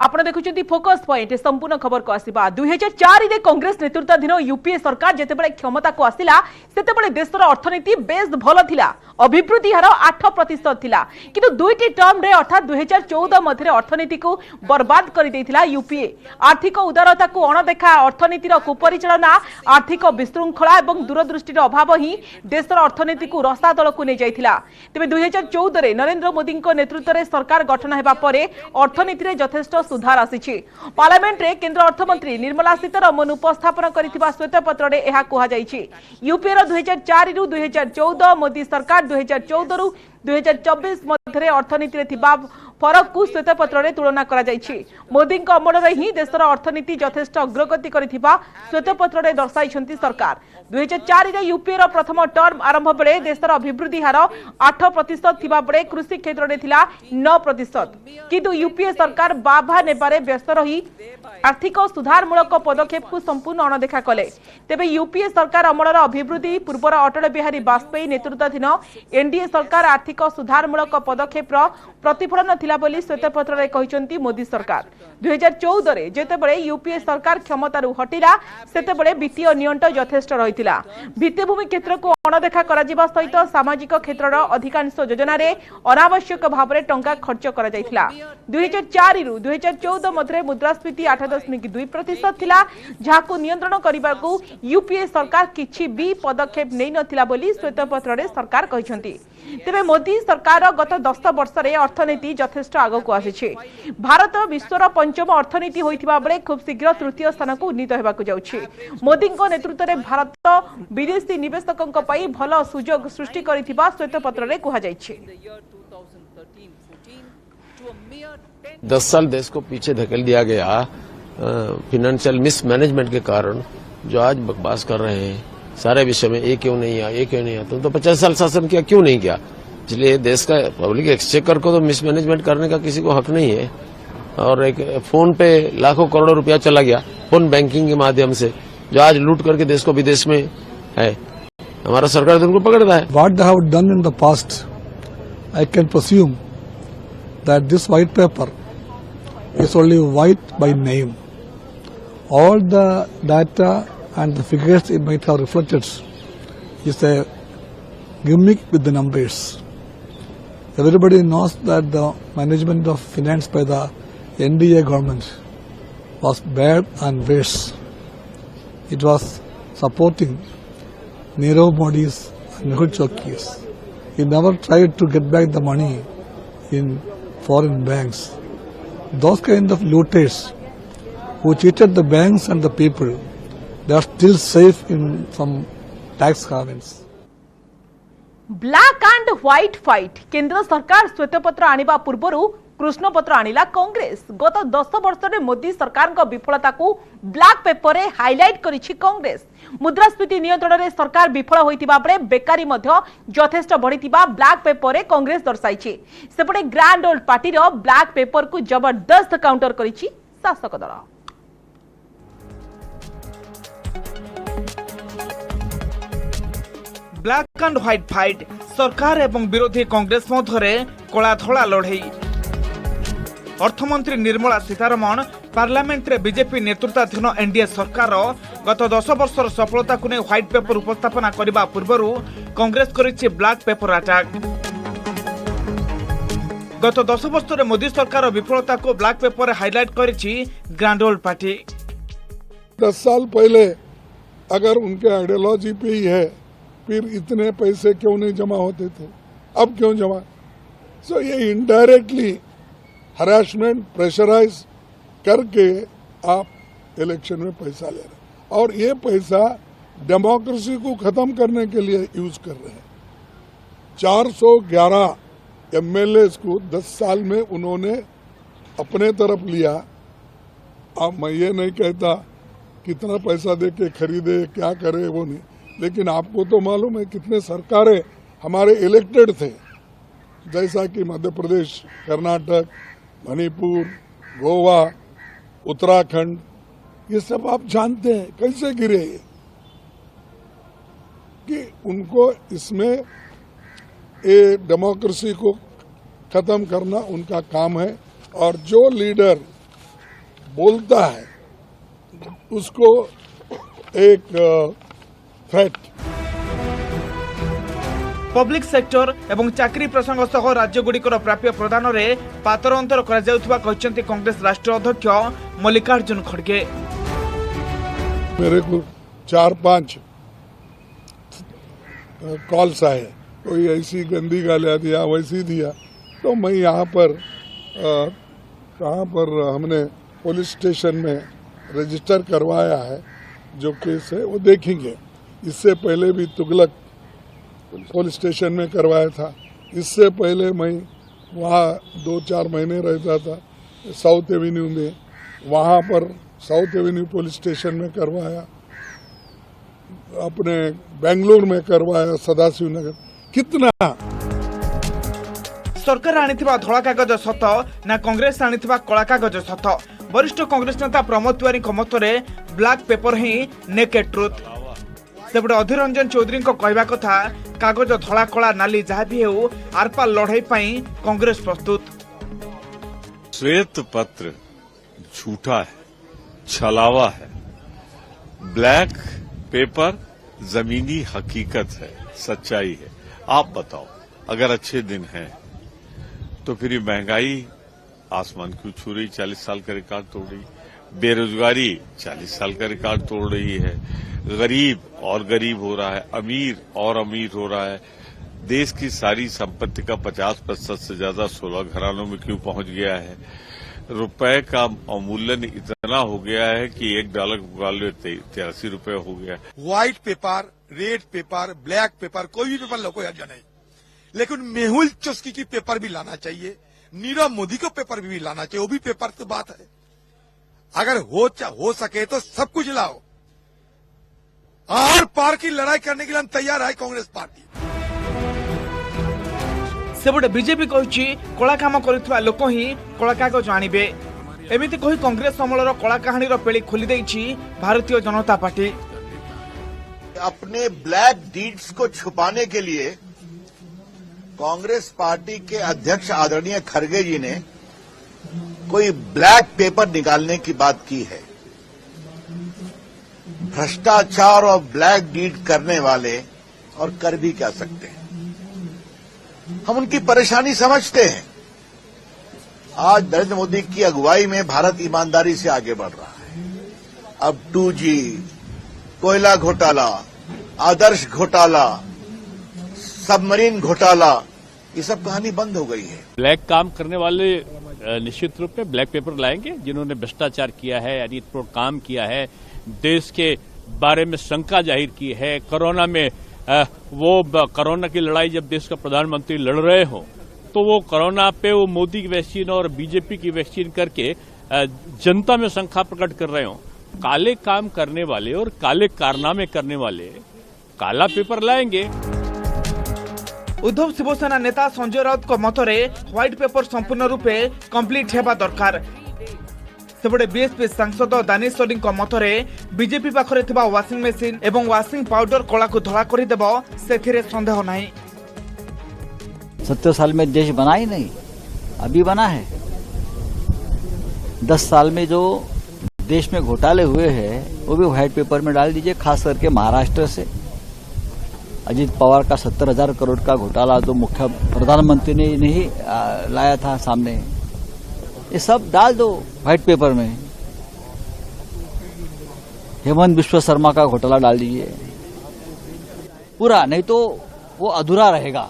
आपण देखुछंती focus point संपूर्ण खबर को आसीबा 2004 रे कांग्रेस नेतृत्वाधीन यूपीए सरकार जेतेबेले क्षमता को आसिला सेतेबेले देशर अर्थनीति बेस भल थिला अभिवृद्धि हार 8% थिला किंतु दुईटी टर्म रे अर्थात 2014 मध्ये अर्थनीति को बर्बाद कर देथिला यूपीए आर्थिक उदारता को अणदेखा अर्थनीतिर कुपरिचालना आर्थिक विशृंखला एवं दूरदृष्टिर अभाव ही देशर अर्थनीति को रसातल को नै जाइथिला तबे 2014 रे नरेंद्र मोदी नेतृत्व रे सरकार गठन हेबा परे अर्थनीति रे यथेष्ट सुधार आसी पार्लियामेंट रे केंद्र अर्थमंत्री निर्मला सीतारमण उपस्थापन करथिबा श्वेतपत्र रे एहा कुहा जायछि यूपीए रो 2004 रु 2014 मोदी सरकार 2014 रु 2024 मध्ये अर्थनीति रे थिबा फरक को श्वेतपत्र रे तुलना करा जायछि मोदी अमल रे ही देशर अर्थनीति यथेष्ट अग्रगति करथिबा श्वेतपत्र रे दर्शाइछंती सरकार 2004 रे यूपीए रो प्रथम टर्म आरंभ बेले देशर अभिवृद्धि हार 8% थिबा बेले कृषि क्षेत्र रे थिला 9% किंतु यूपीए सरकार बाभा नेबारे व्यस्त रही आर्थिक सुधारमूलक पदक्षेप को संपूर्ण अणदेखा कले तेबे यूपीए सरकार अमलर अभिवृद्धि पूर्वर अटल बिहारी वाजपेयी नेतृत्वाधीन एनडीए सरकार आर्थिक सुधारमूलक पदक्षेप प्रतिफलन थिला बोली श्वेतपत्र रे कहिसंती मोदी सरकार 2014 रे जेतेबेले यूपीए सरकार क्षमतारु हटिला सेतेबेले वित्तीय नियंत्रण यथेष्ट रहितिला भित्तिभूमि क्षेत्र को अणदेखा करा जिबा सहित सामाजिक क्षेत्रर अधिकांश योजना रे अनावश्यक भाव रे टंका खर्च करा जायतिला 2004 रु 2014 मध्ये मुद्रास्फीति 8.2% थिला जाहाको नियंत्रण करिबा को यूपीए सरकार किछि भी पदक्षेप नै नथिला बोली श्वेतपत्र रे सरकार कहिसंती तेबे मोदी सरकार गत 10 वर्ष रे अर्थनीति यथेष्ट आगो को आसी भारत विश्वर पंचम अर्थनीति होइथिबा बेले खूब शीघ्र तृतीय स्थान को उन्नीत हेबा को जाउछि मोदी नेतृत्व रे भारत विदेशी निवेशकों पई भल सुजोग सृष्टि करिथिबा श्वेतपत्र रे कुहा जायछि 10 साल देश को पीछे धकेल दिया गया फाइनेंशियल मिसमैनेजमेंट के कारण जो आज बकवास कर रहे हैं सारे विषय में ये क्यों नहीं आया तुम तो 50 साल शासन किया क्यों नहीं किया इसलिए देश का पब्लिक एक्सचेकर को तो मिसमैनेजमेंट करने का किसी को हक नहीं है और एक फोन पे लाखों करोड़ों रुपया चला गया फोन बैंकिंग के माध्यम से जो आज लूट करके देश को विदेश में है हमारा सरकार तो उनको पकड़ रहा है What they have done in the past, I can presume that this white paper is only white by name. All the data and the figures it might have reflected is a gimmick with the numbers. Everybody knows that the management of finance by the NDA government was bad and worse. It was supporting Nirav Modi's and Mehul Chokis. He never tried to get back the money in foreign banks. Those kind of looters who cheated the banks and the people, they are still safe in some tax havens. Black and white fight केंद्र सरकार श्वेतपत्र आनिबा पूर्वरु कृष्णपत्र आनिला कांग्रेस गत 10 वर्ष रे मोदी सरकार को विफलता को black paper रे हाइलाइट करिछि कांग्रेस मुद्रास्फीति नियंत्रण रे सरकार विफल होइतिबा बरे बेकारी मध्य यथेष्ट बढ़ितिबा ब्लैक पेपर रे कांग्रेस दर्शाइछि सेपटे ग्रैंड ओल्ड पार्टी रो ब्लैक पेपर को जबरदस्त काउंटर करिछि शासक दल ब्लैक एंड व्हाइट फाइट सरकार एवं विरोधी कांग्रेस मध्य कला धला लड़ई अर्थमंत्री निर्मला सीतारमण पार्लियामेंट रे बीजेपी नेतृत्वाधीन एनडीए सरकार गत 10 वर्षर सफलता को व्हाइट पेपर उपस्थापना करने पूर्व कांग्रेस करिछि ब्लैक पेपर अटैक गत 10 वर्ष रे मोदी सरकार विफलता को ब्लैक पेपर हाईलाइट करिछि ग्रैंड ओल्ड पार्टी 10 साल पहले अगर उनके आइडियोलॉजी पे ही है फिर इतने पैसे क्यों नहीं जमा होते थे अब क्यों जमा सो ये इनडायरेक्टली हरासमेंट प्रेशराइज करके आप इलेक्शन में पैसा ले रहे और ये पैसा डेमोक्रेसी को खत्म करने के लिए यूज कर रहे हैं 411 एमएलए को 10 साल में उन्होंने अपने तरफ लिया अब मैं ये नहीं कहता कितना पैसा दे के खरीदे क्या करे वो नहीं लेकिन आपको तो मालूम है कितने सरकारें हमारे इलेक्टेड थे जैसा कि मध्य प्रदेश कर्नाटक मणिपुर गोवा उत्तराखंड ये सब आप जानते हैं कैसे गिरे ये कि उनको इसमें ये डेमोक्रेसी को खत्म करना उनका काम है और जो लीडर बोलता है उसको एक फैक्ट। पब्लिक सेक्टर एवं चाकरी प्रसंग सह राज्यगुड़िकर प्राप्य प्रदान में पातर अंतर कहते कांग्रेस राष्ट्रीय अध्यक्ष मल्लिकार्जुन खड़गे। मेरे को 4-5 कॉल्स आए, कोई ऐसी गंदी गालियां दिया, वैसी दिया, तो मैं यहाँ पर कहाँ पर हमने पुलिस स्टेशन में रजिस्टर करवाया है, जो केस है वो देखेंगे। इससे पहले भी तुगलक पुलिस स्टेशन में करवाया था। इससे पहले मैं वहाँ 2-4 महीने रहता था साउथ एवेन्यू में, वहाँ पर साउथ एवेन्यू पुलिस स्टेशन में करवाया, अपने बेंगलुरु में करवाया, सदाशिव नगर। कितना सरकार आनिथिबा धला कागज सत ना कांग्रेस आनिथिबा कला कागज सत? वरिष्ठ कांग्रेस नेता प्रमोद तिवारी मतरे ब्लैक पेपर ही नेकेड ट्रुथ। सेपटे अधीर रंजन चौधरी कहवा कथा कागज धला कला नाली जहाँ भी हो आरपार लड़ाई पाई कांग्रेस प्रस्तुत। श्वेत पत्र झूठा है, छलावा है। ब्लैक पेपर जमीनी हकीकत है, सच्चाई है। आप बताओ, अगर अच्छे दिन हैं तो फिर ये महंगाई आसमान क्यों छू रही, 40 साल का रिकॉर्ड तोड़ रही, बेरोजगारी 40 साल का रिकॉर्ड तोड़ रही है, गरीब और गरीब हो रहा है, अमीर और अमीर हो रहा है। देश की सारी संपत्ति का 50% से ज्यादा 16 घरानों में क्यों पहुंच गया है। रुपए का अवमूल्यन इतना हो गया है कि $1 का मुकाबले 83 रुपए हो गया। White paper, red pepper, black pepper, कोई भी पेपर लो, कोई हर्ज नहीं, लेकिन मेहुल चौस्की की पेपर भी लाना चाहिए, नीरव मोदी को पेपर भी लाना चाहिए। वो भी पेपर तो बात है, अगर हो सके तो सब कुछ लाओ। आर पार की लड़ाई करने के लिए हम तैयार है कांग्रेस पार्टी। सेपटे बीजेपी कही कला काम करुवा लोक ही कला कागज आनिबे। एमिति कही कांग्रेस अमलर कला कहानी पेली खोली देछि भारतीय जनता पार्टी। अपने ब्लैक डीड्स को छुपाने के लिए कांग्रेस पार्टी के अध्यक्ष आदरणीय खड़गे जी ने कोई ब्लैक पेपर निकालने की बात की है। भ्रष्टाचार और ब्लैक डीड करने वाले और कर भी क्या सकते हैं, हम उनकी परेशानी समझते हैं। आज नरेंद्र मोदी की अगुवाई में भारत ईमानदारी से आगे बढ़ रहा है। अब 2G, कोयला घोटाला, आदर्श घोटाला, सबमरीन घोटाला, ये सब कहानी बंद हो गई है। ब्लैक काम करने वाले निश्चित रूप में ब्लैक पेपर लाएंगे, जिन्होंने भ्रष्टाचार किया है, अनियंत्रित काम किया है, देश के बारे में शंका जाहिर की है। कोरोना में वो कोरोना की लड़ाई जब देश का प्रधानमंत्री लड़ रहे हो, तो वो कोरोना पे वो मोदी की वैक्सीन और बीजेपी की वैक्सीन करके जनता में शंका प्रकट कर रहे हो। काले काम करने वाले और काले कारनामे करने वाले काला पेपर लाएंगे। उद्धव शिवसेना नेता संजय राउत को मतरे व्हाइट पेपर संपूर्ण रूपे कंप्लीट हेबा दरकार। सेपटे बीएसपी सांसद दानिश सोडी मतरे बीजेपी पाखरे थिबा वाशिंग मेसिन एवं वाशिंग पाउडर कला को धड़ा कर देब सेथिरे संदेह नहीं। 70 साल में देश बना ही नहीं, अभी बना है। 10 साल में जो देश में घोटाले हुए हैं वो भी व्हाइट पेपर में डाल दीजिए। खास करके महाराष्ट्र से अजीत पवार का 70,000 करोड़ का घोटाला तो मुख्य प्रधानमंत्री ने नहीं लाया था सामने, ये सब डाल दो व्हाइट पेपर में। हेमंत बिश्व शर्मा का घोटाला डाल दीजिए पूरा, नहीं तो वो अधूरा रहेगा।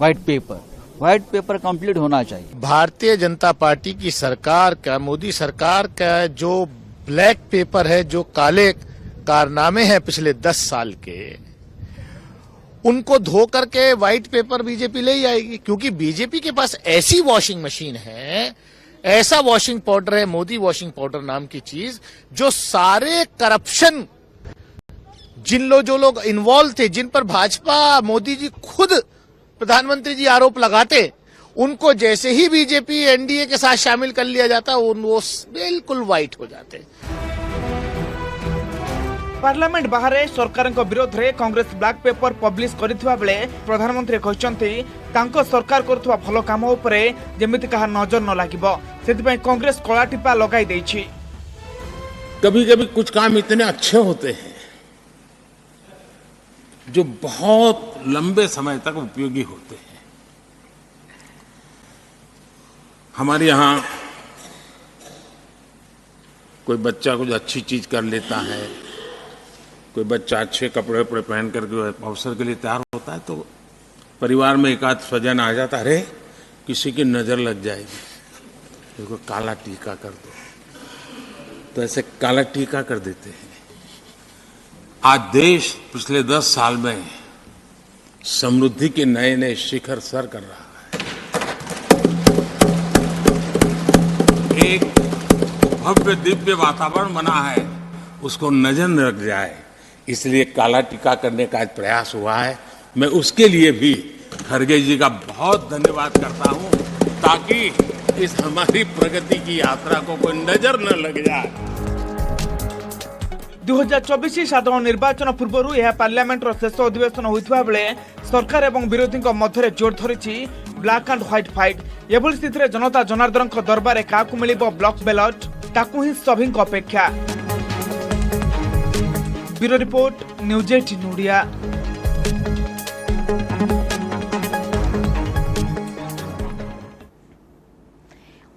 व्हाइट पेपर कंप्लीट होना चाहिए। भारतीय जनता पार्टी की सरकार का, मोदी सरकार का जो ब्लैक पेपर है, जो काले कारनामे हैं पिछले 10 साल के, उनको धो करके व्हाइट पेपर बीजेपी ले ही आएगी। क्योंकि बीजेपी के पास ऐसी वॉशिंग मशीन है, ऐसा वॉशिंग पाउडर है, मोदी वॉशिंग पाउडर नाम की चीज, जो सारे करप्शन जो लोग इन्वॉल्व थे, जिन पर भाजपा मोदी जी खुद प्रधानमंत्री जी आरोप लगाते, उनको जैसे ही बीजेपी एनडीए के साथ शामिल कर लिया जाता, वो बिल्कुल व्हाइट हो जाते। पार्लियामेंट बाहर सरकार विरोध में कांग्रेस ब्लैक पेपर पब्लिश करथिबा बेले प्रधानमंत्री कहते तांको सरकार करुवा भल काम उपरे जेमिति कहा नजर न लागिबो, सेतिपई कांग्रेस कला टिपा लगाई देछि। कभी कभी कुछ काम इतने अच्छे होते हैं जो बहुत लंबे समय तक उपयोगी होते हैं। हमारे यहाँ कोई बच्चा कुछ अच्छी चीज कर लेता है, कोई बच्चा अच्छे कपड़े वपड़े पहन करके अवसर के लिए तैयार होता है, तो परिवार में एक आध स्वजन आ जाता, अरे किसी की नजर लग जाएगी, देखो काला टीका कर दो, तो ऐसे काला टीका कर देते हैं। आज देश पिछले 10 साल में समृद्धि के नए नए शिखर सर कर रहा है। एक भव्य दिव्य वातावरण बना है, उसको नजर न लग जाए, इसलिए काला टीका करने का आज प्रयास हुआ है। मैं उसके लिए भी खड़गे जी का बहुत धन्यवाद करता हूं, ताकि इस हमारी प्रगति की यात्रा को कोई नजर न लग जाए। 2024 साधारण निर्वाचन पूर्व यह पार्लियामेंटर शेष अधिवेशन होता बेले सरकार और विरोधी मध्य जोर धरी ब्लैक एंड व्हाइट फाइट। एभली स्थित जनता जनार्दन दरबार क्या मिल ब्लॉक बैलेट ताकू ही सभी अपेक्षा। Bureau report, news 18 Odia.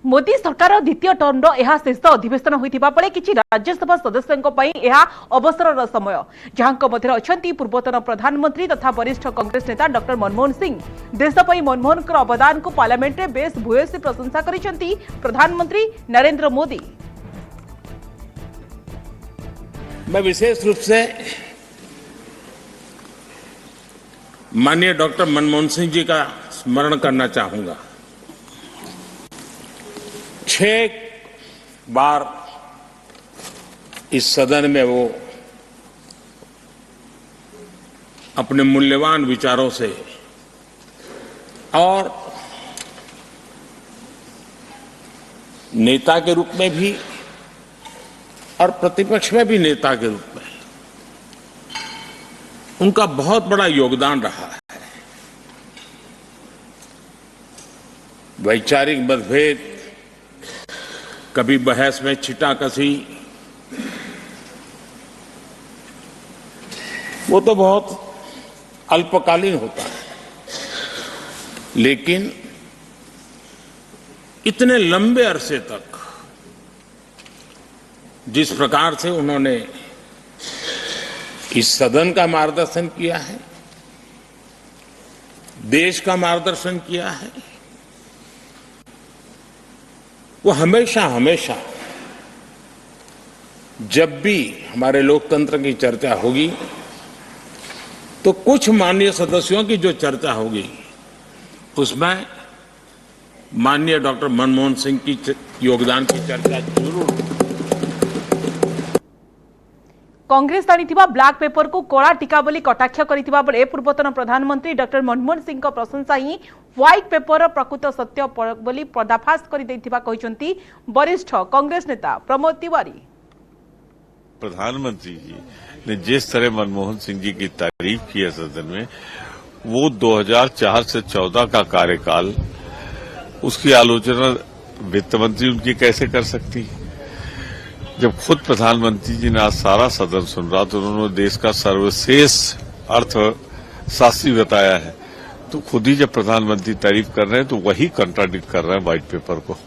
Modi सरकार द्वितीय टर्मर यह शेष अधिवेशन होता बेले किसी राज्यसभा सदस्यों यह अवसर समय, जहां मध्य अच्छा पूर्वतन प्रधानमंत्री तथा वरिष्ठ कांग्रेस नेता डॉक्टर मनमोहन सिंह। देशपाई मनमोहन अवदान को पार्लियामेंट में बेस भूयसी प्रशंसा करिसेंती प्रधानमंत्री नरेंद्र मोदी। मैं विशेष रूप से माननीय डॉक्टर मनमोहन सिंह जी का स्मरण करना चाहूंगा। 6 बार इस सदन में वो अपने मूल्यवान विचारों से और नेता के रूप में भी और प्रतिपक्ष में भी नेता के रूप में उनका बहुत बड़ा योगदान रहा है। वैचारिक मतभेद, कभी बहस में छिटाकशी, वो तो बहुत अल्पकालीन होता है, लेकिन इतने लंबे अरसे तक जिस प्रकार से उन्होंने इस सदन का मार्गदर्शन किया है, देश का मार्गदर्शन किया है, वो हमेशा हमेशा जब भी हमारे लोकतंत्र की चर्चा होगी तो कुछ माननीय सदस्यों की जो चर्चा होगी उसमें माननीय डॉक्टर मनमोहन सिंह की योगदान की चर्चा जरूर होगी। कांग्रेस आनीथिबा ब्लैक पेपर को कला टीका बोली कटाक्ष करथिबा बेले पूर्वतन प्रधानमंत्री डॉक्टर मनमोहन सिंह का प्रशंसा ही व्हाइट पेपर प्रकृत सत्य बोली पर्दाफाश कर दैथिबा कहिसंती वरिष्ठ कांग्रेस नेता प्रमोद तिवारी। प्रधानमंत्री जी ने जिस तरह मनमोहन सिंह जी की तारीफ की है सदन में, वो 2004 से 14 का कार्यकाल, उसकी आलोचना वित्त मंत्री उनकी कैसे कर सकती। जब खुद प्रधानमंत्री जी ने आज सारा सदन सुन रहा तो उन्होंने देश का सर्वश्रेष्ठ अर्थशास्त्री बताया है, तो खुद ही जब प्रधानमंत्री तारीफ कर रहे हैं तो वही कंट्राडिक्ट कर रहे हैं व्हाइट पेपर को।